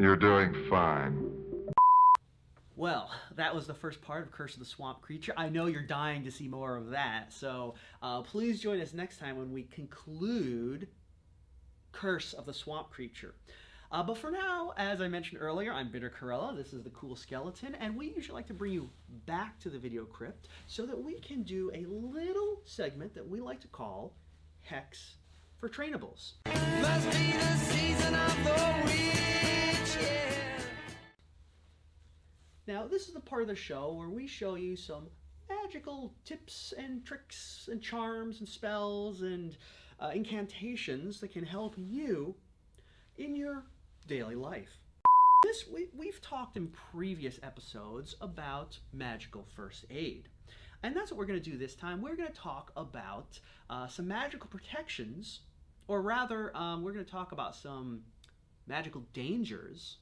You're doing fine. Well, that was the first part of Curse of the Swamp Creature. I know you're dying to see more of that, so please join us next time when we conclude Curse of the Swamp Creature. But for now, as I mentioned earlier, I'm Bitter Karella. This is the Cool Skeleton, and we usually like to bring you back to the video crypt so that we can do a little segment that we like to call Hex for Trainables. Must be the season of the witch, yeah. Now, this is the part of the show where we show you some magical tips and tricks and charms and spells and incantations that can help you in your daily life. We've talked in previous episodes about magical first aid. And that's what we're going to do this time. We're going to talk about some magical protections, or rather, we're going to talk about some magical dangers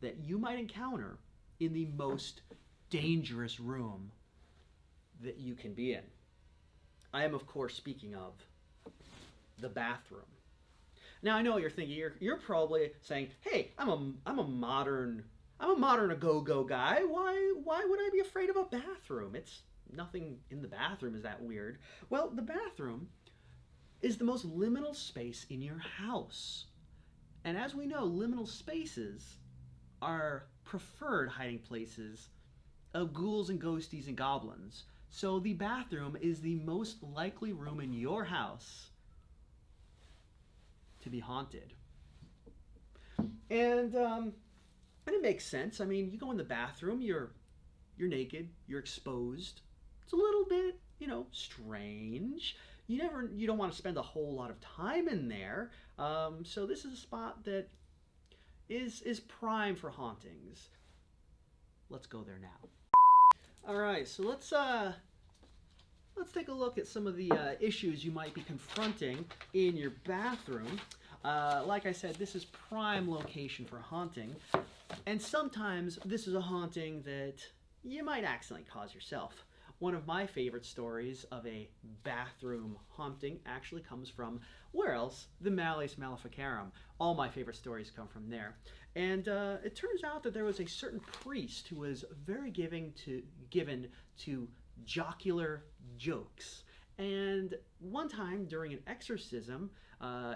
that you might encounter in the most dangerous room that you can be in. I am, of course, speaking of the bathroom. Now, I know what you're thinking. You're probably saying, "Hey, I'm a modern go-go guy. Why would I be afraid of a bathroom? It's nothing in the bathroom is that weird." Well, the bathroom is the most liminal space in your house. And as we know, liminal spaces are preferred hiding places of ghouls and ghosties and goblins. So the bathroom is the most likely room in your house to be haunted. And it makes sense. I mean, you go in the bathroom, you're naked, you're exposed. It's a little bit, strange. You don't want to spend a whole lot of time in there. So this is a spot that is prime for hauntings. Let's go there now. All right, so let's take a look at some of the issues you might be confronting in your bathroom. Like I said, this is prime location for haunting, and sometimes this is a haunting that you might accidentally cause yourself. One of my favorite stories of a bathroom haunting actually comes from, where else? The Malleus Maleficarum. All my favorite stories come from there. And it turns out that there was a certain priest who was very given to jocular jokes. And one time during an exorcism,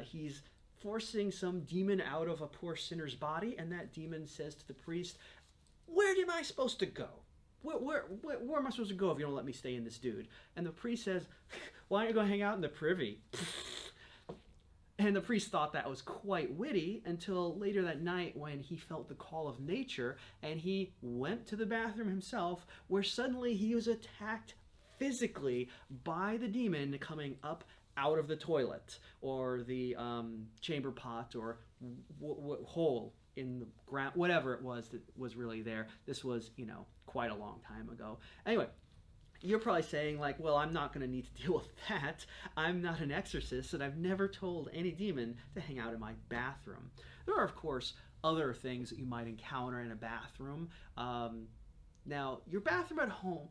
he's forcing some demon out of a poor sinner's body, and that demon says to the priest, "Where am I supposed to go? Where am I supposed to go if you don't let me stay in this dude?" And the priest says, "Why don't you go hang out in the privy?" And the priest thought that was quite witty until later that night when he felt the call of nature and he went to the bathroom himself, where suddenly he was attacked physically by the demon coming up out of the toilet or the chamber pot or hole in the ground, whatever it was that was really there. This was, quite a long time ago. Anyway, you're probably saying, like, well, I'm not going to need to deal with that. I'm not an exorcist, and I've never told any demon to hang out in my bathroom. There are, of course, other things that you might encounter in a bathroom. Now, your bathroom at home,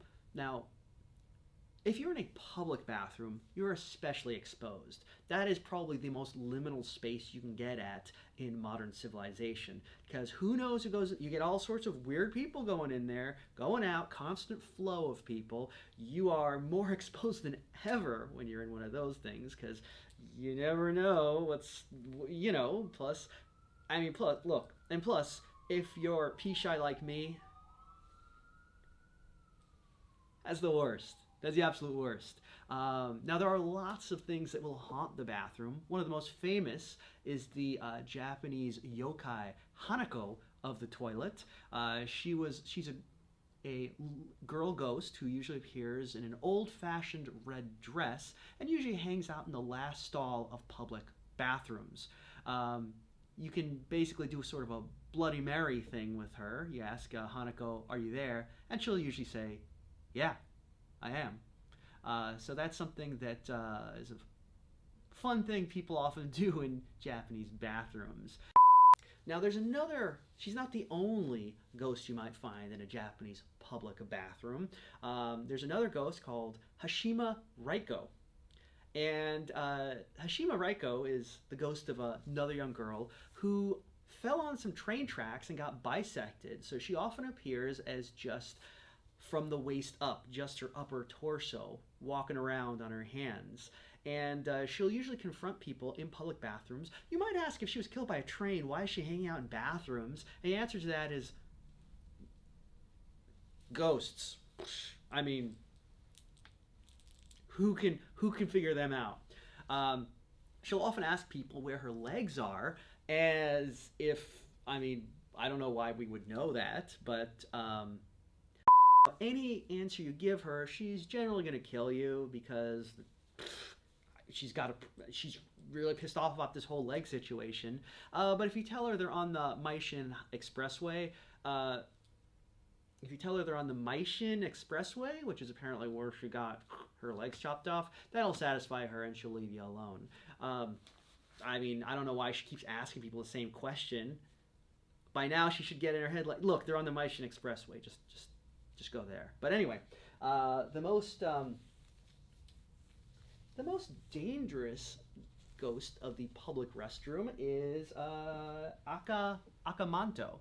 if you're in a public bathroom, you're especially exposed. That is probably the most liminal space you can get at in modern civilization, because who knows who goes. You get all sorts of weird people going in there, going out, constant flow of people. You are more exposed than ever when you're in one of those things, because you never know what's, plus, if you're pee shy like me, that's the worst. That's the absolute worst. Now, there are lots of things that will haunt the bathroom. One of the most famous is the Japanese yokai Hanako of the toilet. She's a girl ghost who usually appears in an old-fashioned red dress and usually hangs out in the last stall of public bathrooms. You can basically do sort of a Bloody Mary thing with her. You ask Hanako, "Are you there?" And she'll usually say, "Yeah, I am." So that's something that is a fun thing people often do in Japanese bathrooms. Now she's not the only ghost you might find in a Japanese public bathroom. There's another ghost called Hashima Raiko. And Hashima Raiko is the ghost of another young girl who fell on some train tracks and got bisected, so she often appears as just from the waist up, just her upper torso, walking around on her hands. And she'll usually confront people in public bathrooms. You might ask, if she was killed by a train, why is she hanging out in bathrooms? And the answer to that is ghosts. I mean, who can figure them out? She'll often ask people where her legs are, as if, I mean, I don't know why we would know that, but any answer you give her, she's generally going to kill you, because she's really pissed off about this whole leg situation. But if you tell her they're on the Maishin Expressway, which is apparently where she got her legs chopped off, that'll satisfy her and she'll leave you alone. I mean, I don't know why she keeps asking people the same question. By now, she should get in her head, like, look, they're on the Maishin Expressway. Just go there. But anyway, the most dangerous ghost of the public restroom is Akamanto.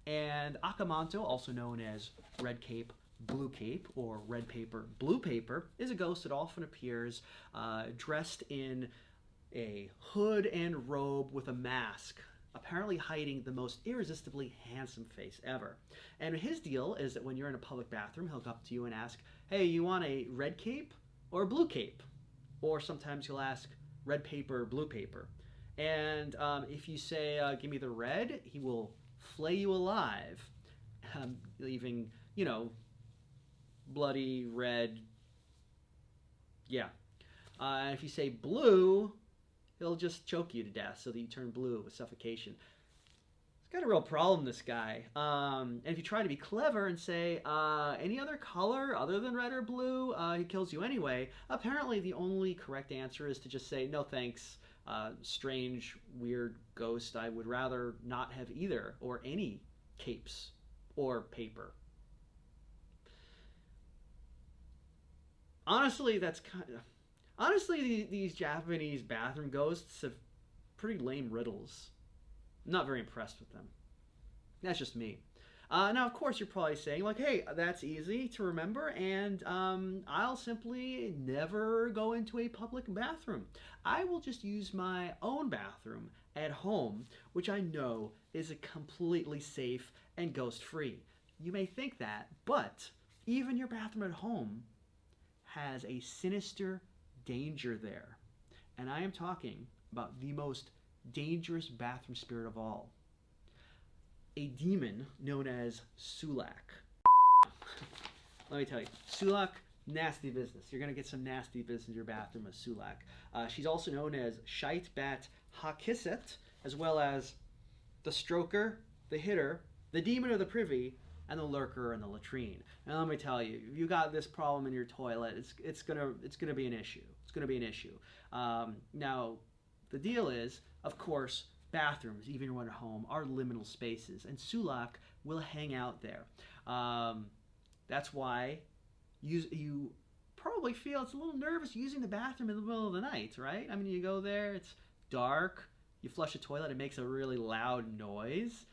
And Akamanto, also known as red cape, blue cape, or red paper, blue paper, is a ghost that often appears dressed in a hood and robe with a mask, apparently hiding the most irresistibly handsome face ever. And his deal is that when you're in a public bathroom, he'll come up to you and ask, hey, you want a red cape or a blue cape? Or sometimes he'll ask, red paper or blue paper? And if you say, give me the red, he will flay you alive, leaving, bloody red. Yeah. If you say blue, he'll just choke you to death so that you turn blue with suffocation. He's got a real problem, this guy. And if you try to be clever and say any other color other than red or blue, he kills you anyway. Apparently the only correct answer is to just say, no thanks, strange, weird ghost. I would rather not have either, or any capes or paper. Honestly, these Japanese bathroom ghosts have pretty lame riddles. I'm not very impressed with them. That's just me. Now, of course, you're probably saying, like, hey, that's easy to remember, and I'll simply never go into a public bathroom. I will just use my own bathroom at home, which I know is completely safe and ghost-free. You may think that, but even your bathroom at home has a sinister danger there. And I am talking about the most dangerous bathroom spirit of all. A demon known as Sulak. Let me tell you, Sulak, nasty business. You're going to get some nasty business in your bathroom with Sulak. She's also known as Shite Bat Hakiset, as well as the Stroker, the Hitter, the Demon of the Privy, and the Lurker in the latrine. And let me tell you, if you got this problem in your toilet, it's gonna be an issue. It's gonna be an issue. Now, the deal is, of course, bathrooms, even when at home, are liminal spaces, and Sulak will hang out there. That's why you probably feel it's a little nervous using the bathroom in the middle of the night, right? I mean, you go there, it's dark, you flush the toilet, it makes a really loud noise,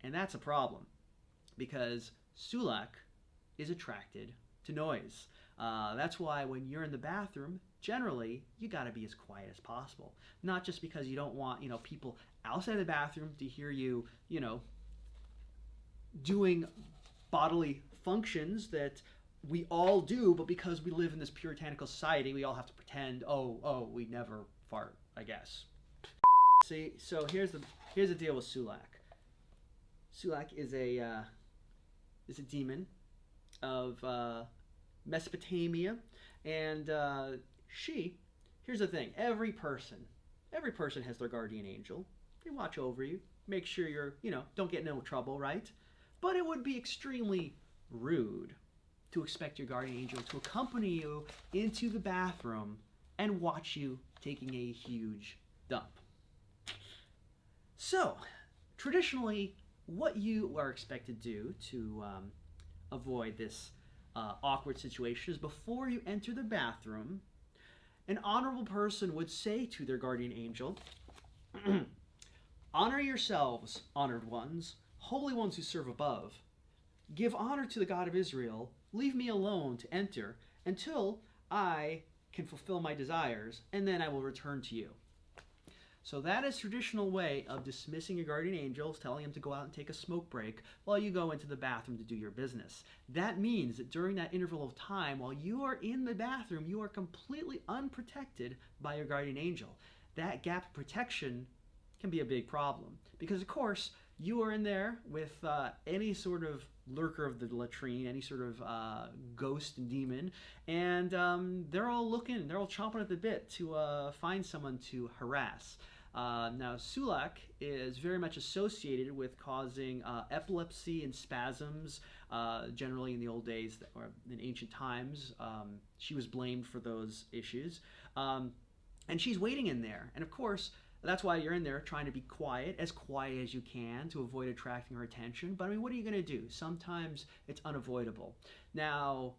and that's a problem, because Sulak is attracted to noise. That's why when you're in the bathroom, generally, you gotta be as quiet as possible. Not just because you don't want, people outside the bathroom to hear you, doing bodily functions that we all do, but because we live in this puritanical society, we all have to pretend, we never fart, I guess. See, so here's the deal with Sulak. Sulak is a demon of Mesopotamia, and here's the thing, every person has their guardian angel. They watch over you, make sure you're, don't get in no trouble, right? But it would be extremely rude to expect your guardian angel to accompany you into the bathroom and watch you taking a huge dump. So, traditionally, what you are expected to do to avoid this awkward situation is, before you enter the bathroom, an honorable person would say to their guardian angel, Honor yourselves, honored ones, holy ones who serve above. Give honor to the God of Israel. Leave me alone to enter until I can fulfill my desires, and then I will return to you. So that is traditional way of dismissing your guardian angels, telling them to go out and take a smoke break while you go into the bathroom to do your business. That means that during that interval of time, while you are in the bathroom, you are completely unprotected by your guardian angel. That gap of protection can be a big problem because, of course, you are in there with any sort of lurker of the latrine, any sort of ghost and demon, and they're all looking, they're all chomping at the bit to find someone to harass. Now, Sulak is very much associated with causing epilepsy and spasms. Generally, in the old days or in ancient times, she was blamed for those issues, and she's waiting in there. And of course, that's why you're in there trying to be quiet as you can to avoid attracting her attention. But I mean, what are you going to do? Sometimes it's unavoidable. Now,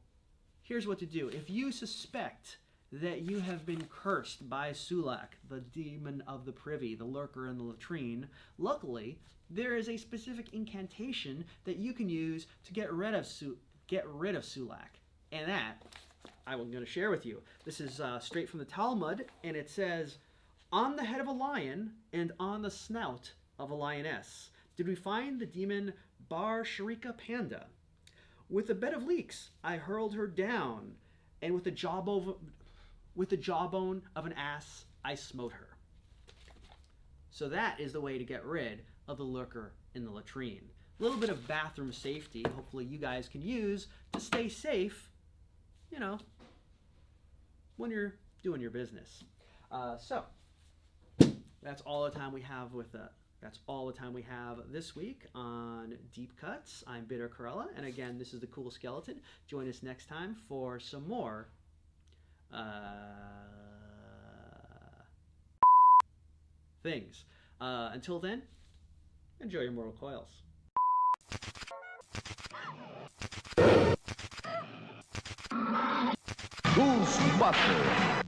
here's what to do. If you suspect that you have been cursed by Sulak, the demon of the privy, the lurker in the latrine, luckily, there is a specific incantation that you can use to get rid of Sulak. And that I'm going to share with you. This is straight from the Talmud, and it says, "On the head of a lion and on the snout of a lioness did we find the demon Bar Sharika Panda. With a bed of leeks I hurled her down, and with the jawbone of an ass I smote her." So that is the way to get rid of the lurker in the latrine. A little bit of bathroom safety, hopefully you guys can use to stay safe, when you're doing your business. So that's all the time we have this week on Deep Cuts. I'm Bitter Karella, and again, this is the Cool Skeleton. Join us next time for some more things. Until then, enjoy your mortal coils. Ghostbusters.